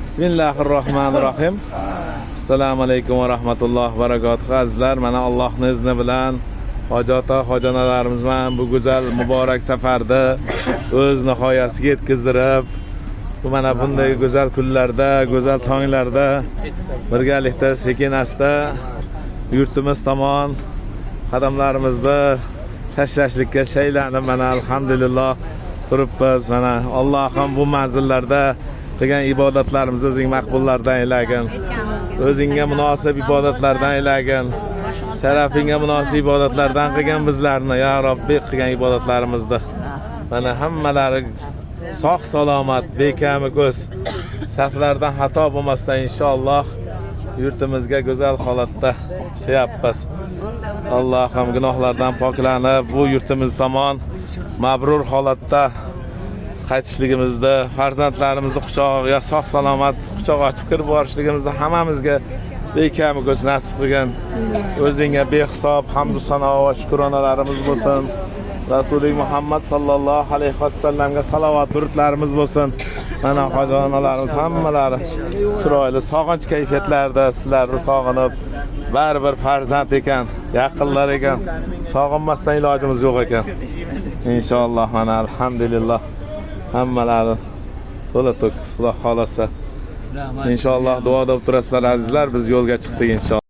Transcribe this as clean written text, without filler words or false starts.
Bismillahirrohmanirrohim. Assalomu alaykum va rahmatullohi va barakatuh. Azizlar, mana Allohning izni bilan hojata hojonalarimiz bilan bu go'zal muborak safarda o'z nihoyasiga yetkazdirib, bu mana bunday go'zal kunlarda, go'zal tonglarda birgalikda sekin-asta yurtimiz tomon qadamlarimizni tashlashlikka shaylanib mana alhamdulillah turibmiz. Mana Allohim bu manzillarda qilgan ibodatlarimizni o'zing maqbullardan aylagin. O'zingga munosib ibodatlardan aylagin. Sharafingga munosib ibodatlardan qilgan bizlarni ya Robbi, qilgan ibodatlarimizni mana hammalari sog' salomat, bekami ko'z, saflardan xato bo'lmasdan inshaalloh yurtimizga go'zal holatda chiqyapmiz. Allohim gunohlardan poklanib, bu yurtimiz tomon mabrur holatda qaytishligimizni, farzandlarimizni quchog'iga sog' salomat quchoq ochib kirib borishligimizni hammamizga bekami ko'z nasib qilgan. O'zingga behisob hamd sano va shukronalarimiz bo'lsin. Rasululloh Muhammad sallallohu alayhi vasallamga salovat durudlarimiz bo'lsin. Mana hojonalarimiz hammalari chiroyli sog'inch kayfiyatlarda sizlarni sog'inib, baribir farzand ekan, yaqinlar ekan, sog'inmasdan ilojimiz yo'q ekan. Inshaalloh mana alhamdulillah hammalari to'la to'kis Xudo xolasa. Inshaalloh duoda o'tirasizlar azizlar, biz yo'lga chiqdik inshaalloh.